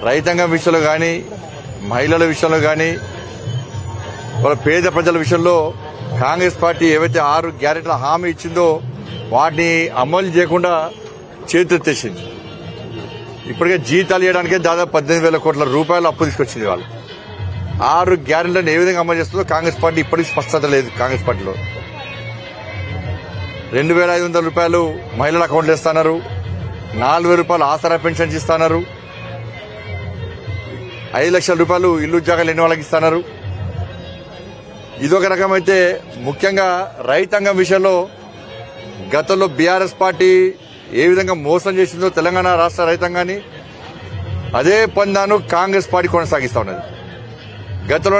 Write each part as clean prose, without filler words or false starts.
రైతాంగం విషయంలో కానీ మహిళల విషయంలో కానీ వాళ్ళ పేద ప్రజల విషయంలో కాంగ్రెస్ పార్టీ ఏవైతే 6 గ్యారెంటీల హామీ ఇచ్చిందో వాటిని అమలు చేయకుండా చేతులెత్తేసింది. ఇప్పటికే జీతాలు ఇవ్వడానికే దాదాపు 18,000 కోట్ల రూపాయలు అప్పు తీసుకొచ్చింది. వాళ్ళు 6 గ్యారెంటీలను ఏ విధంగా అమలు చేస్తుందో కాంగ్రెస్ పార్టీ ఇప్పటికీ స్పష్టత లేదు. కాంగ్రెస్ పార్టీలో 2,500 రూపాయలు మహిళల అకౌంట్లు ఇస్తున్నారు, 4,000 రూపాయలు ఆసరా పెన్షన్ ఇస్తున్నారు, 5 లక్షల రూపాయలు ఇల్లు ఉద్యోగాలు లేని వాళ్ళకి ఇస్తున్నారు. ఇదొక రకమైతే ముఖ్యంగా రైతాంగం విషయంలో గతంలో బీఆర్ఎస్ పార్టీ ఏ విధంగా మోసం చేసిందో తెలంగాణ రాష్ట్ర రైతాంగాన్ని అదే పందాను కాంగ్రెస్ పార్టీ కొనసాగిస్తా ఉన్నది. గతంలో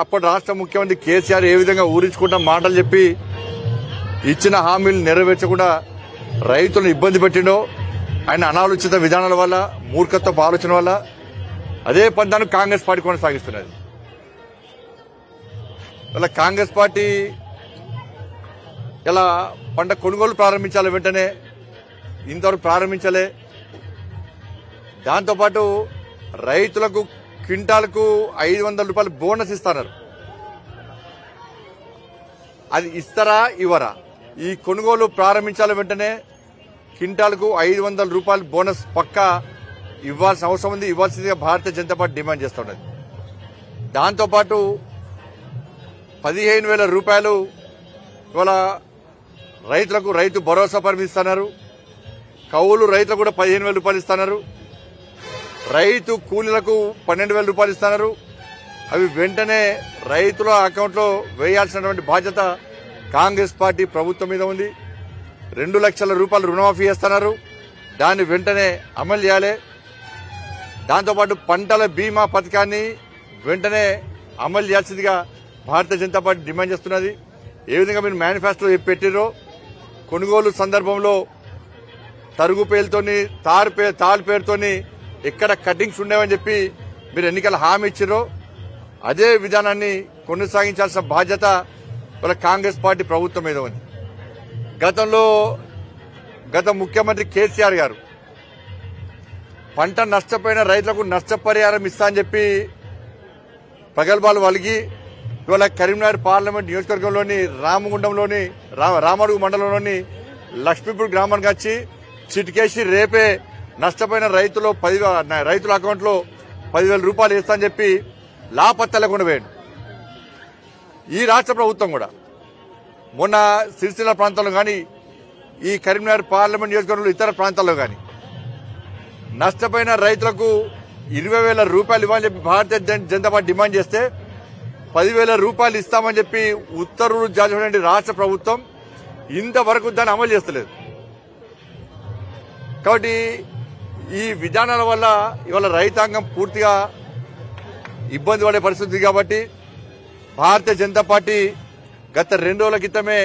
అప్పటి రాష్ట్ర ముఖ్యమంత్రి కేసీఆర్ ఏ విధంగా ఊరించుకుంటా మాటలు చెప్పి ఇచ్చిన హామీలు నెరవేర్చకుండా రైతులను ఇబ్బంది పెట్టిండో ఆయన అనాలోచిత విధానాల వల్ల మూర్ఖత్వపు ఆలోచన వల్ల అదే పందాను కాంగ్రెస్ పార్టీ కొనసాగిస్తున్నది. ఇలా కాంగ్రెస్ పార్టీ ఇలా పంట కొనుగోలు ప్రారంభించాలి, వెంటనే ఇంతవరకు ప్రారంభించలే. దాంతోపాటు రైతులకు క్వింటాలకు 500 రూపాయలు బోనస్ ఇస్తున్నారు. అది ఇస్తారా ఇవ్వరా? ఈ కొనుగోలు ప్రారంభించాలి, వెంటనే క్వింటాలకు 500 రూపాయలు బోనస్ పక్కా ఇవ్వాల్సిన అవసరం ఉంది. ఇవ్వాల్సిందిగా భారతీయ జనతా పార్టీ డిమాండ్ చేస్తున్నది. దాంతోపాటు 15,000 రూపాయలు ఇవాళ రైతులకు రైతు భరోసా పరిమితి ఇస్తున్నారు. కౌలు రైతులకు కూడా 15,000 రూపాయలు ఇస్తున్నారు. రైతు కూలీలకు 12,000 రూపాయలు ఇస్తున్నారు. అవి వెంటనే రైతుల అకౌంట్లో వేయాల్సినటువంటి బాధ్యత కాంగ్రెస్ పార్టీ ప్రభుత్వం మీద ఉంది. 2 లక్షల రూపాయలు రుణమాఫీ చేస్తున్నారు, దాన్ని వెంటనే అమలు చేయాలి. దాంతోపాటు పంటల బీమా పథకాన్ని వెంటనే అమలు చేయాల్సిందిగా భారతీయ జనతా పార్టీ డిమాండ్ చేస్తున్నది. ఏ విధంగా మీరు మేనిఫెస్టోలో పెట్టిరో కొనుగోలు సందర్భంలో తరుగు పేరుతోని తాడు పేరుతోని ఎక్కడ కటింగ్స్ ఉండేవని చెప్పి మీరు ఎన్నికల హామీ ఇచ్చిరో అదే విధానాన్ని కొనసాగించాల్సిన బాధ్యత వాళ్ళ కాంగ్రెస్ పార్టీ ప్రభుత్వం మీద ఉంది. గత ముఖ్యమంత్రి కేసీఆర్ గారు పంట నష్టపోయిన రైతులకు నష్టపరిహారం ఇస్తా అని చెప్పి ప్రగల్భాలు వలిగి ఇవాళ కరీంనగర్ పార్లమెంట్ నియోజకవర్గంలోని రామడుగు మండలంలోని లక్ష్మీపూర్ గ్రామానికి వచ్చి చిటికేసి రేపే నష్టపోయిన రైతుల అకౌంట్లో 10,000 రూపాయలు ఇస్తా అని చెప్పి లాపత్తలేకుండా వేయండి. ఈ రాష్ట్ర ప్రభుత్వం కూడా మొన్న సిరిసిల్ల ప్రాంతంలో కానీ ఈ కరీంనగర్ పార్లమెంట్ నియోజకవర్గంలో ఇతర ప్రాంతాల్లో కానీ నష్టపోయిన రైతులకు 20,000 రూపాయలు ఇవ్వాలని చెప్పి భారతీయ జనతా పార్టీ డిమాండ్ చేస్తే 10,000 రూపాయలు ఇస్తామని చెప్పి ఉత్తర్వులు జారీ చేసిన రాష్ట్ర ప్రభుత్వం ఇంతవరకు దాన్ని అమలు చేస్తలేదు. కాబట్టి ఈ విధానాల వల్ల ఇవాళ రైతాంగం పూర్తిగా ఇబ్బంది పడే పరిస్థితి. కాబట్టి భారతీయ జనతా పార్టీ గత 2 రోజుల క్రితమే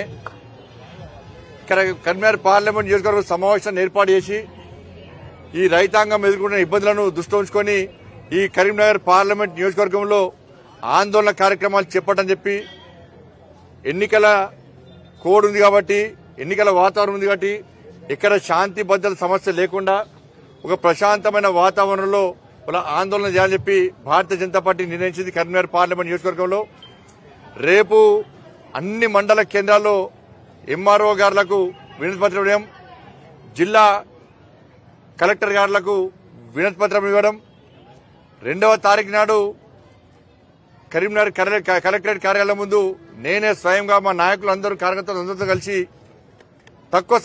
కరీంనగర్ పార్లమెంట్ నియోజకవర్గ సమావేశాన్ని ఏర్పాటు చేసి ఈ రైతాంగం ఎదుర్కొన్న ఇబ్బందులను దృష్టిలో ఉంచుకొని ఈ కరీంనగర్ పార్లమెంట్ నియోజకవర్గంలో ఆందోళన కార్యక్రమాలు చెప్పటని చెప్పి ఎన్నికల కోడ్ ఉంది కాబట్టి ఎన్నికల వాతావరణం ఉంది కాబట్టి ఇక్కడ శాంతి భద్రత సమస్య లేకుండా ఒక ప్రశాంతమైన వాతావరణంలో వాళ్ళ ఆందోళన చేయాలని చెప్పి భారతీయ జనతా పార్టీ నిర్ణయించింది. కరీంనగర్ పార్లమెంట్ నియోజకవర్గంలో రేపు అన్ని మండల కేంద్రాల్లో ఎంఆర్ఓ గారులకు వినతి పత్రం ఇవ్వడం, జిల్లా కలెక్టర్ గారులకు వినతి పత్రం ఇవ్వడం, 2వ తారీఖు నాడు కరీంనగర్ కలెక్టరేట్ కార్యాలయం ముందు నేనే స్వయంగా మా నాయకులందరూ కార్యకర్తలందరితో కలిసి తక్కువ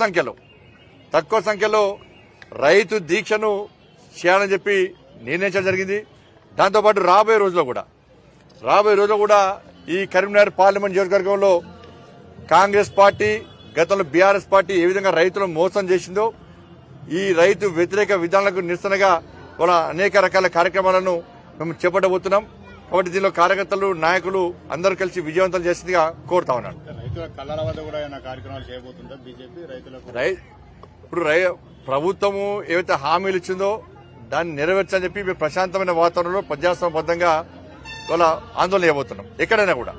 సంఖ్యలో రైతు దీక్షను చేయాలని చెప్పి నిర్ణయించడం జరిగింది. దాంతోపాటు రాబోయే రోజుల్లో కూడా ఈ కరీంనగర్ పార్లమెంట్ నియోజకవర్గంలో కాంగ్రెస్ పార్టీ గతంలో బీఆర్ఎస్ పార్టీ ఏ విధంగా రైతులను మోసం చేసిందో ఈ రైతు వ్యతిరేక విధానాలకు నిరసనగా కూడా అనేక రకాల కార్యక్రమాలను మేము చేపట్టబోతున్నాం. కాబట్టి దీనిలో కార్యకర్తలు నాయకులు అందరూ కలిసి విజయవంతం చేసిందిగా కోరుతా ఉన్నాను. ఇప్పుడు ప్రభుత్వము ఏవైతే హామీలు ఇచ్చిందో దాన్ని నెరవేర్చని చెప్పి మేము ప్రశాంతమైన వాతావరణంలో ప్రజాస్వామ్యబద్ధంగా వాళ్ళ ఆందోళన చేయబోతున్నాం. ఎక్కడైనా కూడా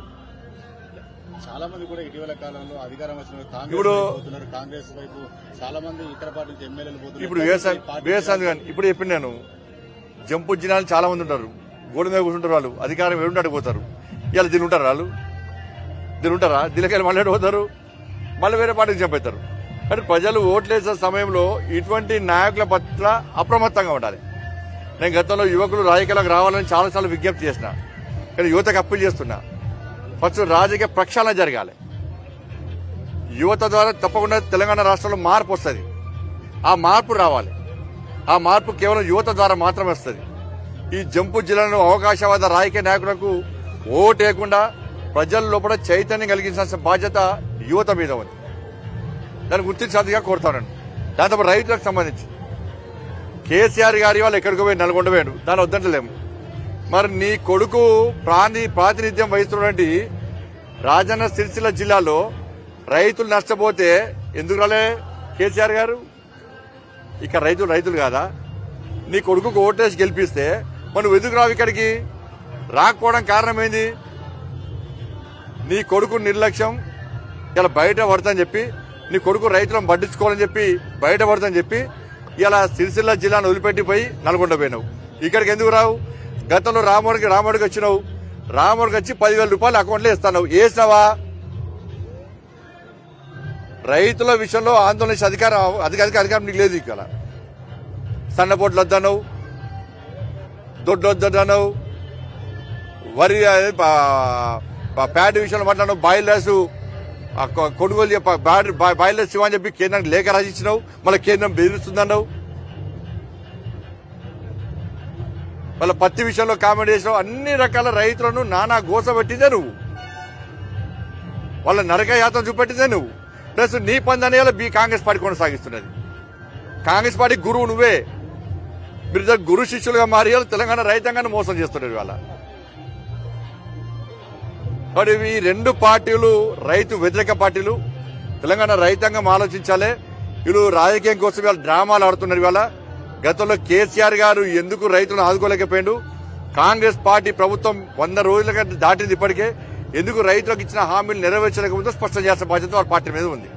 చాలా మంది కూడా ఇటీవల కాలంలో అధికారం వచ్చిన కాంగ్రెస్ వైపు చాలా మంది ఇతర పార్టీ ఎమ్మెల్యేలు ఇప్పుడు వ్యవసాయం ఇప్పుడు చెప్పినాను జంపు జినాలు చాలా మంది ఉంటారు, గోడ మీద కూర్చుంటారు. వాళ్ళు అధికారం ఏడుంటే పోతారు. ఇలా దీని ఉంటారు, వాళ్ళు దీని ఉంటారా? దీనికెళ్ళి మళ్ళీ పోతారు, మళ్ళీ వేరే పార్టీకి చంపేస్తారు. కానీ ప్రజలు ఓట్లేసే సమయంలో ఇటువంటి నాయకుల పట్ల అప్రమత్తంగా ఉండాలి. నేను గతంలో యువకులు రాజకీయాలకు రావాలని చాలాసార్లు విజ్ఞప్తి చేసిన, కానీ యువతకు అప్పీల్ చేస్తున్నా, ఫస్ట్ రాజకీయ ప్రక్షాళన జరగాలి. యువత ద్వారా తప్పకుండా తెలంగాణ రాష్ట్రంలో మార్పు వస్తుంది. ఆ మార్పు రావాలి. ఆ మార్పు కేవలం యువత ద్వారా మాత్రమే వస్తుంది. ఈ జంపు జిల్లాలో అవకాశవాద రాజకీయ నాయకులకు ఓటేయకుండా ప్రజల లోపల చైతన్యం కలిగించాల్సిన బాధ్యత యువత మీద ఉంది. దాన్ని గుర్తించాలిగా కోరుతానండి. దాంతో రైతులకు సంబంధించి కేసీఆర్ గారి వాళ్ళు ఎక్కడికి పోయి నల్గొండ పోయాడు, దాన్ని వద్దంటలేము. మరి నీ కొడుకు ప్రాతినిధ్యం వహిస్తున్నటువంటి రాజన్న సిరిసిల్ల జిల్లాలో రైతులు నష్టపోతే ఎందుకు రాలే కేసీఆర్ గారు? ఇక రైతులు కాదా? నీ కొడుకు ఓటేసి గెలిపిస్తే మనం ఎందుకు రావు ఇక్కడికి? రాకపోవడం కారణం ఏంది? నీ కొడుకు నిర్లక్ష్యం. ఇలా బయట పడతాని చెప్పి నీ కొడుకు రైతులను పట్టించుకోవాలని చెప్పి బయట పడతాని చెప్పి ఇలా సిరిసిల్ల జిల్లాను వదిలిపెట్టిపోయి నల్గొండ పోయినావు. ఇక్కడికి ఎందుకు రావు? గతంలో రాముడికి వచ్చినావు. రాముడికి వచ్చి 10,000 రూపాయలు అకౌంట్లో ఇస్తావు. వేసినావా? రైతుల విషయంలో ఆందోళన చేసే అధికారం నీకు లేదు. ఇక్కడ సన్నపోట్లు వద్దన్నావు, దొడ్లు వద్దన్నావు, వరి ప్యాడ్ విషయంలో మాట్లాడినావు, బాయిలర్స్ కొనుగోలు బాయిలర్స్ ఇవ్వని చెప్పి కేంద్రానికి లేఖ రాసిచ్చినావు. మళ్ళీ కేంద్రం బెదిరిస్తుందన్నావు. మళ్ళీ పత్తి విషయంలో కామెంట్ చేసినావు. అన్ని రకాల రైతులను నానా గోస పెట్టిందే నువ్వు, వాళ్ళ నరక యాత్ర చూపెట్టిందే నువ్వు. ప్లస్ నీ పందనేలా కాంగ్రెస్ పార్టీ కొనసాగిస్తున్నది. కాంగ్రెస్ పార్టీ గురువు నువ్వే. మీరు గురు శిష్యులుగా మారి తెలంగాణ రైతాంగాన్ని మోసం చేస్తున్నారు ఇవాళ. మరి ఈ రెండు పార్టీలు రైతు వ్యతిరేక పార్టీలు. తెలంగాణ రైతాంగం ఆలోచించాలి. వీళ్ళు రాజకీయం కోసం ఇవాళ డ్రామాలు ఆడుతున్నారు. ఇవాళ గతంలో కేసీఆర్ గారు ఎందుకు రైతులను ఆదుకోలేకపోయాడు? కాంగ్రెస్ పార్టీ ప్రభుత్వం 100 రోజులుగా దాటింది. ఇప్పటికే ఎందుకు రైతులకు ఇచ్చిన హామీలు నెరవేర్చలేకపోతే స్పష్టం చేయాల్సిన బాధ్యత వాళ్ళ పార్టీ మీద ఉంది.